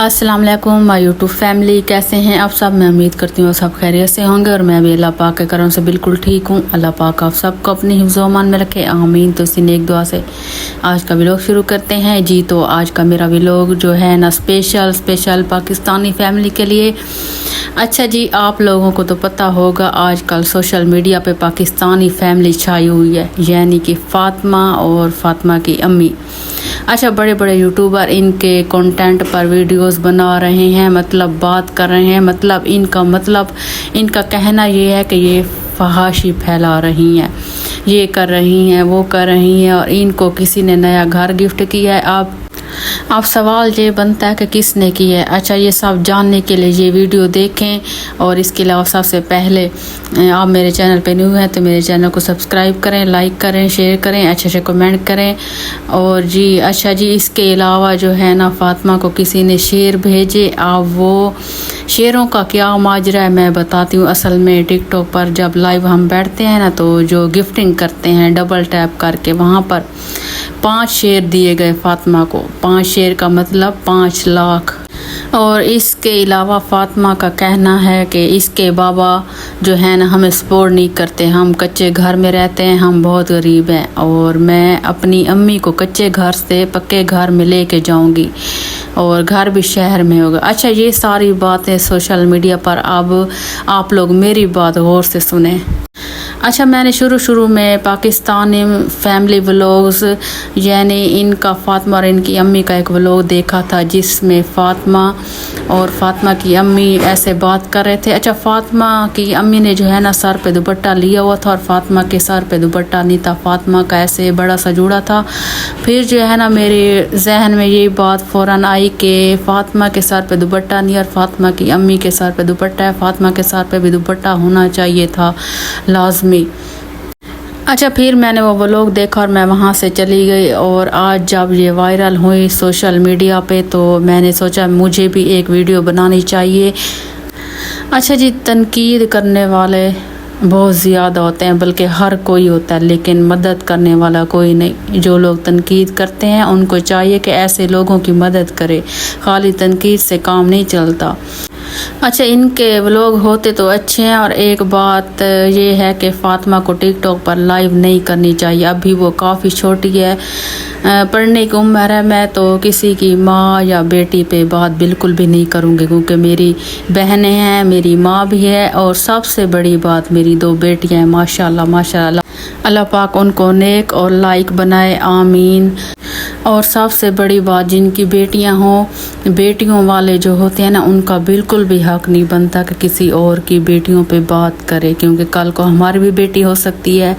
अस्सलाम वालेकुम my YouTube family, कैसे हैं आप सब। मैं उम्मीद करती हूँ सब खैरियत से होंगे और मैं भी अल्लाह पाक के करम से बिल्कुल ठीक हूँ। अल्लाह पाक आप सबको अपनी हिफ्ज़-ओ-अमान में रखे, आमीन। तो इसी नेक दुआ से आज का व्लॉग शुरू करते हैं जी। तो आज का मेरा व्लॉग जो है ना स्पेशल पाकिस्तानी फैमिली के लिए। अच्छा जी, आप लोगों को तो पता होगा आजकल सोशल मीडिया पे पाकिस्तानी फैमिली छाई हुई है, यानी कि फ़ातिमा और फ़ातिमा की अम्मी। अच्छा, बड़े बड़े यूट्यूबर इनके कंटेंट पर वीडियोस बना रहे हैं, मतलब बात कर रहे हैं, मतलब इनका कहना ये है कि ये फहाशी फैला रही हैं, ये कर रही हैं, वो कर रही हैं, और इनको किसी ने नया घर गिफ्ट किया है। आप सवाल ये बनता है कि किसने की है। अच्छा, ये सब जानने के लिए ये वीडियो देखें, और इसके अलावा सबसे पहले आप मेरे चैनल पे न्यू हैं तो मेरे चैनल को सब्सक्राइब करें, लाइक करें, शेयर करें, अच्छे कमेंट करें। और जी अच्छा जी, इसके अलावा जो है ना फ़ातिमा को किसी ने शेर भेजे। आप वो शेरों का क्या माजरा है मैं बताती हूँ। असल में टिकटॉक पर जब लाइव हम बैठते हैं ना, तो जो गिफ्टिंग करते हैं डबल टैप करके, वहाँ पर 5 शेर दिए गए फ़ातिमा को। 5 शेर का मतलब 5 लाख। और इसके अलावा फ़ातिमा का कहना है कि इसके बाबा जो है ना हमें सपोर्ट नहीं करते, हम कच्चे घर में रहते हैं, हम बहुत गरीब हैं, और मैं अपनी अम्मी को कच्चे घर से पक्के घर में लेके जाऊंगी, और घर भी शहर में होगा। अच्छा, ये सारी बातें सोशल मीडिया पर। अब आप लोग मेरी बात गौर से सुने। अच्छा, मैंने शुरू में पाकिस्तानी फैमिली व्लॉग्स, यानी इनका फ़ातिमा और इनकी अम्मी का एक व्लॉग देखा था, जिसमें फ़ातिमा और फ़ातिमा की अम्मी ऐसे बात कर रहे थे। अच्छा, फ़ातिमा की अम्मी ने जो है ना सर पे दुपट्टा लिया हुआ था, और फ़ातिमा के सर पे दुपट्टा नहीं था, फ़ातिमा का ऐसे बड़ा सा जूड़ा था। फिर जो है ना मेरे जहन में ये बात फ़ौरन आई कि फ़ातिमा के सर पे दुपट्टा नहीं, और फ़ातिमा की अम्मी के सर पे दुपट्टा है, फ़ातिमा के सर पे भी दुपट्टा होना चाहिए था लाजमी। अच्छा, फिर मैंने वो व्लॉग देखा और मैं वहाँ से चली गई, और आज जब ये वायरल हुई सोशल मीडिया पे, तो मैंने सोचा मुझे भी एक वीडियो बनानी चाहिए। अच्छा जी, तनकीद करने वाले बहुत ज़्यादा होते हैं, बल्कि हर कोई होता है, लेकिन मदद करने वाला कोई नहीं। जो लोग तनकीद करते हैं उनको चाहिए कि ऐसे लोगों की मदद करे, खाली तनकीद से काम नहीं चलता। अच्छा, इनके व्लॉग होते तो अच्छे हैं, और एक बात ये है कि फ़ातिमा को टिकटॉक पर लाइव नहीं करनी चाहिए। अभी वो काफ़ी छोटी है, पढ़ने की उम्र है। मैं तो किसी की माँ या बेटी पे बात बिल्कुल भी नहीं करूँगी, क्योंकि मेरी बहनें हैं, मेरी माँ भी है, और सबसे बड़ी बात मेरी 2 बेटियाँ हैं, माशाल्लाह माशाल्लाह। अल्लाह पाक उनको नेक और लाइक बनाए, आमीन। और सबसे बड़ी बात, जिनकी बेटियां हों, बेटियों वाले जो होते हैं ना, उनका बिल्कुल भी हक नहीं बनता कि किसी और की बेटियों पे बात करे, क्योंकि कल को हमारी भी बेटी हो सकती है।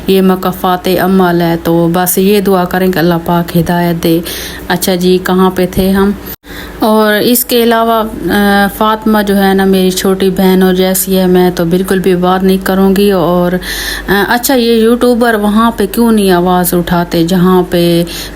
ये मकफ़ात अमल है, तो बस ये दुआ करें कि अल्लाह पाक हिदायत दे। अच्छा जी, कहाँ पे थे हम। और इसके अलावा फ़ातिमा जो है ना मेरी छोटी बहन और जैसी है, मैं तो बिल्कुल भी बात नहीं करूँगी। और अच्छा, ये यूट्यूबर वहाँ पे क्यों नहीं आवाज़ उठाते जहाँ पे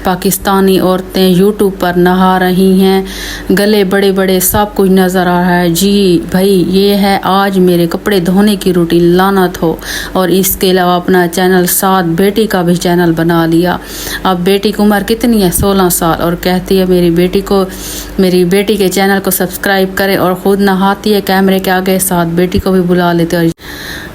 पाकिस्तानी औरतें यूट्यूब पर नहा रही हैं, गले बड़े बड़े सब कुछ नज़र आ रहा है। जी भाई, ये है आज मेरे कपड़े धोने की रूटीन, लानत हो। और इसके अलावा अपना चैनल, साथ बेटी का भी चैनल बना लिया। अब बेटी की उम्र कितनी है, 16 साल, और कहती है मेरी बेटी के चैनल को सब्सक्राइब करें, और ख़ुद नहाती है कैमरे के आगे, साथ बेटी को भी बुला लेते हैं।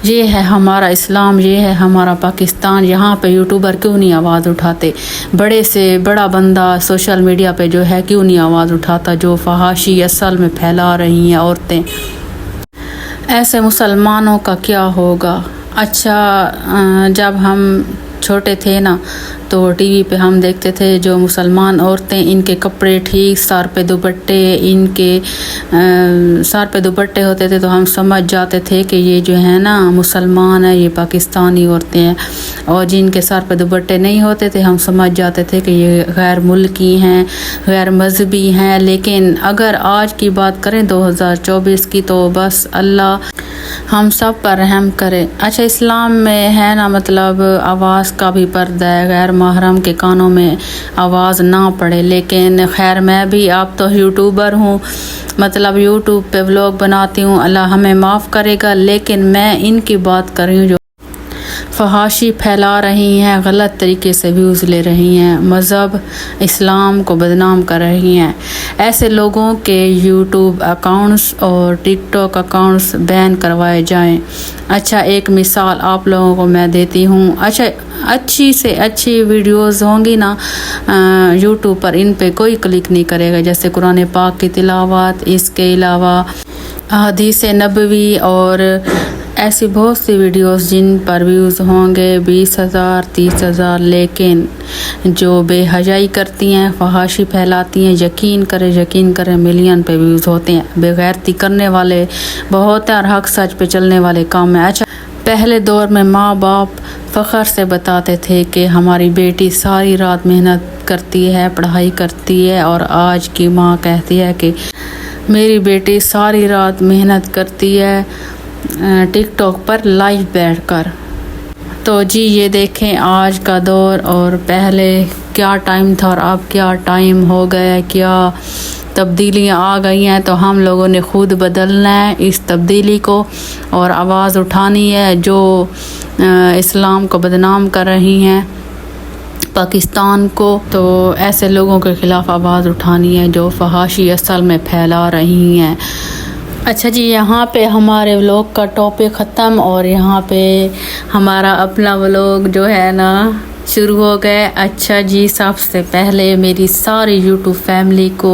ये है हमारा इस्लाम, ये है हमारा पाकिस्तान। यहाँ पे यूट्यूबर क्यों नहीं आवाज़ उठाते, बड़े से बड़ा बंदा सोशल मीडिया पे जो है क्यों नहीं आवाज़ उठाता, जो फहाशी असल में फैला रही हैं औरतें। ऐसे मुसलमानों का क्या होगा। अच्छा, जब हम छोटे थे ना, तो टीवी पे हम देखते थे जो मुसलमान औरतें, इनके कपड़े ठीक, सर पे दुपट्टे, इनके सर पे दुपट्टे होते थे, तो हम समझ जाते थे कि ये जो है ना मुसलमान है, ये पाकिस्तानी औरतें हैं। और जिनके सर पे दुपट्टे नहीं होते थे, हम समझ जाते थे कि ये गैर मुल्की हैं, गैर मजहबी हैं। लेकिन अगर आज की बात करें 2024 की, तो बस अल्लाह हम सब पर रहम करे। अच्छा, इस्लाम में है ना, मतलब आवाज़ का भी पर्दा है, गैर महरम के कानों में आवाज़ ना पड़े। लेकिन खैर, मैं भी आप तो यूट्यूबर हूँ, मतलब यूट्यूब पे व्लॉग बनाती हूँ, अल्लाह हमें माफ़ करेगा। लेकिन मैं इनकी बात कर रही हूँ फहाशी फैला रही हैं, गलत तरीके से व्यूज़ ले रही हैं, मज़हब इस्लाम को बदनाम कर रही हैं। ऐसे लोगों के यूट्यूब अकाउंट्स और टिकटॉक अकाउंट्स बैन करवाए जाएं। अच्छा, एक मिसाल आप लोगों को मैं देती हूँ। अच्छा, अच्छी से अच्छी वीडियोस होंगी ना यूट्यूब पर, इन पे कोई क्लिक नहीं करेगा। जैसे कुरान पाक की तिलावत, इसके अलावा हदीस नबवी और ऐसी बहुत सी वीडियोस जिन पर व्यूज़ होंगे 20,000 30,000, लेकिन जो बेहयाई करती हैं, फहाशी फैलाती हैं, यकीन करें मिलियन पे व्यूज़ होते हैं। बेगैरती करने वाले बहुत हैं और हक सच पे चलने वाले काम हैं। अच्छा, पहले दौर में माँ बाप फ़ख्र से बताते थे कि हमारी बेटी सारी रात मेहनत करती है, पढ़ाई करती है, और आज की माँ कहती है कि मेरी बेटी सारी रात मेहनत करती है टिकटॉक पर लाइव बैठकर। तो जी ये देखें आज का दौर और पहले क्या टाइम था और अब क्या टाइम हो गया, क्या तब्दीलियाँ आ गई हैं। तो हम लोगों ने खुद बदलना है इस तब्दीली को और आवाज़ उठानी है जो इस्लाम को बदनाम कर रही हैं, पाकिस्तान को। तो ऐसे लोगों के ख़िलाफ़ आवाज़ उठानी है जो फहाशी असल में फैला रही हैं। अच्छा जी, यहाँ पे हमारे व्लॉग का टॉपिक ख़त्म और यहाँ पे हमारा अपना व्लॉग जो है ना शुरू हो गए। अच्छा जी, सबसे पहले मेरी सारी यूट्यूब फैमिली को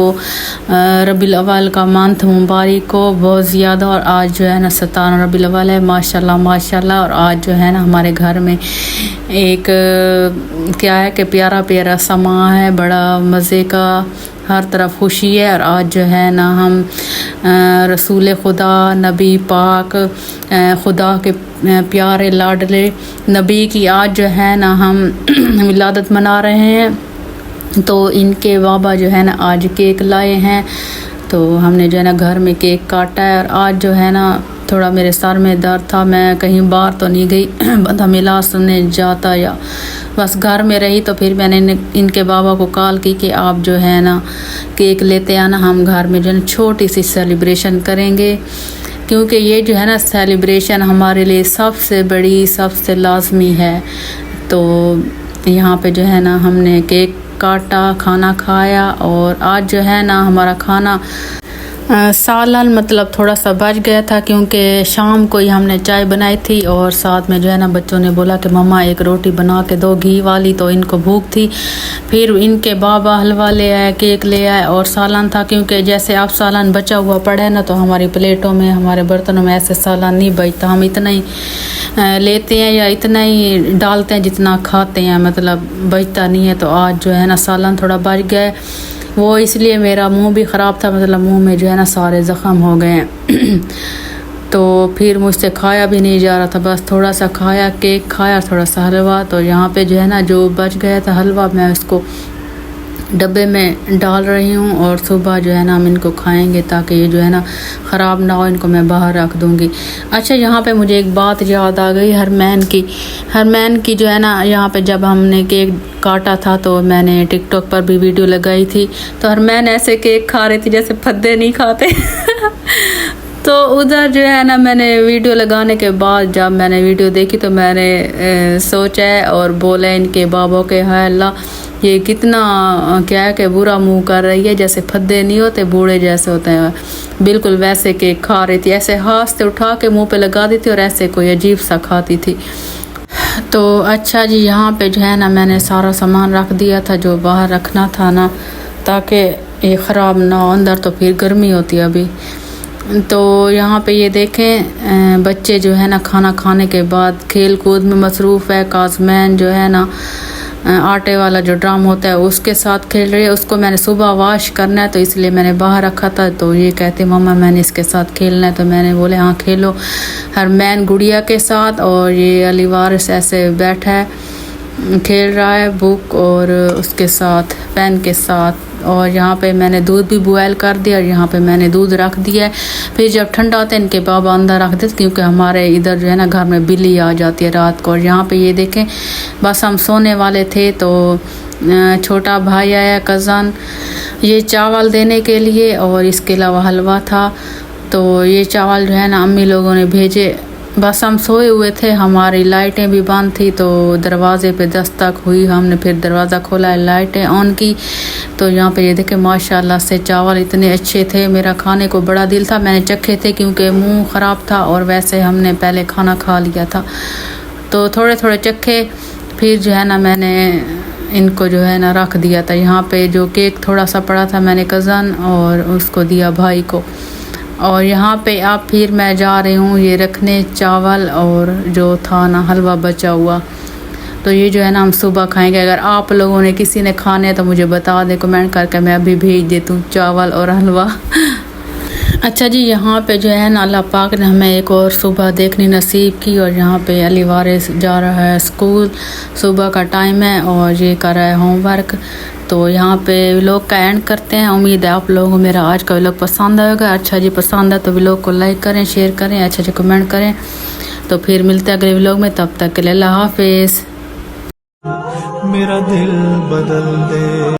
रबीउल अव्वल का मंथ मुबारक हो बहुत ज़्यादा। और आज जो है ना 17 रबीउल अव्वल है, माशाल्लाह माशाल्लाह। और आज जो है ना हमारे घर में एक क्या है कि प्यारा प्यारा समा है, बड़ा मज़े का, हर तरफ खुशी है। और आज जो है ना हम रसूल खुदा नबी पाक खुदा के प्यारे लाडले नबी की आज जो है ना हम विलादत मना रहे हैं। तो इनके बाबा जो है ना आज केक लाए हैं, तो हमने जो है ना घर में केक काटा है। और आज जो है ना थोड़ा मेरे सर में दर्द था, मैं कहीं बाहर तो नहीं गई, बंदा मिला सुनने जाता या बस घर में रही। तो फिर मैंने इनके बाबा को कॉल की कि आप जो है ना केक लेते आना, हम घर में जो है ना छोटी सी सेलिब्रेशन करेंगे, क्योंकि ये जो है ना सेलिब्रेशन हमारे लिए सबसे बड़ी, सबसे लाजमी है। तो यहाँ पे जो है ना हमने केक काटा, खाना खाया। और आज जो है ना हमारा खाना सालन मतलब थोड़ा सा बच गया था, क्योंकि शाम को ही हमने चाय बनाई थी और साथ में जो है ना बच्चों ने बोला कि मम्मा एक रोटी बना के दो घी वाली, तो इनको भूख थी। फिर इनके बाबा हलवा ले आए, केक ले आए और सालन था, क्योंकि जैसे आप सालन बचा हुआ पड़ा है ना, तो हमारी प्लेटों में, हमारे बर्तनों में ऐसे सालन नहीं बचता, हम इतना ही लेते हैं या इतना ही डालते हैं जितना खाते हैं, मतलब बचता नहीं है। तो आज जो है ना सालन थोड़ा बच गया, वो इसलिए मेरा मुंह भी ख़राब था, मतलब मुंह में जो है ना सारे ज़ख़म हो गए हैं। तो फिर मुझसे खाया भी नहीं जा रहा था, बस थोड़ा सा खाया, केक खाया, थोड़ा सा हलवा। तो यहाँ पे जो है ना जो बच गया था हलवा, मैं उसको डब्बे में डाल रही हूँ और सुबह जो है ना हम इनको खाएंगे, ताकि ये जो है ना ख़राब ना हो, इनको मैं बाहर रख दूँगी। अच्छा, यहाँ पे मुझे एक बात याद आ गई हरमैन की जो है ना, यहाँ पे जब हमने केक काटा था तो मैंने टिकटॉक पर भी वीडियो लगाई थी। तो हरमैन ऐसे केक खा रही थी जैसे फद्दे नहीं खाते। तो उधर जो है ना मैंने वीडियो लगाने के बाद जब मैंने वीडियो देखी तो मैंने सोचा और बोला इनके बाबों के, हाय अल्लाह, ये कितना क्या है कि बुरा मुंह कर रही है, जैसे फद्दे नहीं होते बूढ़े जैसे होते हैं, बिल्कुल वैसे केक खा रही थी, ऐसे हाथ से उठा के मुंह पे लगा दी थी और ऐसे कोई अजीब सा खाती थी। तो अच्छा जी, यहाँ पे जो है ना मैंने सारा सामान रख दिया था जो बाहर रखना था ना, ताकि ये ख़राब ना हो अंदर, तो फिर गर्मी होती है अभी। तो यहाँ पे ये देखें बच्चे जो है ना खाना खाने के बाद खेल कूद में मसरूफ़ है। काज़मैन जो है ना आटे वाला जो ड्रम होता है उसके साथ खेल रही है, उसको मैंने सुबह वॉश करना है तो इसलिए मैंने बाहर रखा था। तो ये कहते मम्मा मैंने इसके साथ खेलना है, तो मैंने बोले हाँ खेलो। हरमैन गुड़िया के साथ और ये अली वारिस ऐसे बैठा है खेल रहा है बुक और उसके साथ पेन के साथ। और यहाँ पे मैंने दूध भी बॉयल कर दिया और यहाँ पे मैंने दूध रख दिया है। फिर जब ठंडा होता है इनके बाबा अंदर रख देते, क्योंकि हमारे इधर जो है ना घर में बिल्ली आ जाती है रात को। और यहाँ पे ये देखें बस हम सोने वाले थे तो छोटा भाई आया कज़न, ये चावल देने के लिए और इसके अलावा हलवा था। तो ये चावल जो है ना अम्मी लोगों ने भेजे बस हम सोए हुए थे, हमारी लाइटें भी बंद थी, तो दरवाज़े पे दस्तक हुई, हमने फिर दरवाज़ा खोला, लाइटें ऑन की, तो यहाँ पे ये देखे माशाल्लाह से चावल इतने अच्छे थे। मेरा खाने को बड़ा दिल था, मैंने चखे थे क्योंकि मुंह ख़राब था और वैसे हमने पहले खाना खा लिया था, तो थोड़े थोड़े चखे, फिर जो है ना मैंने इनको जो है ना रख दिया था। यहाँ पे जो केक थोड़ा सा पड़ा था, मैंने कज़न और उसको दिया भाई को। और यहाँ पे अब फिर मैं जा रही हूँ ये रखने चावल और जो था ना हलवा बचा हुआ, तो ये जो है ना हम सुबह खाएंगे। अगर आप लोगों ने किसी ने खाने तो मुझे बता दें कमेंट करके, मैं अभी भेज देती हूँ चावल और हलवा। अच्छा जी, यहाँ पे जो है ना अल्लाह पाक ने हमें एक और सुबह देखनी नसीब की, और यहाँ पे अली वारिस जा रहा है स्कूल, सुबह का टाइम है और ये कर रहा है होमवर्क। तो यहाँ पे व्लॉग का एंड करते हैं। उम्मीद है आप लोगों को मेरा आज का व्लॉग पसंद आएगा। अच्छा जी पसंद है तो व्लॉग को लाइक करें, शेयर करें, अच्छा जी कमेंट करें। तो फिर मिलते हैं अगले व्लॉग में, तब तक के लिए अल्लाह हाफिज़। मेरा दिल बदल दे।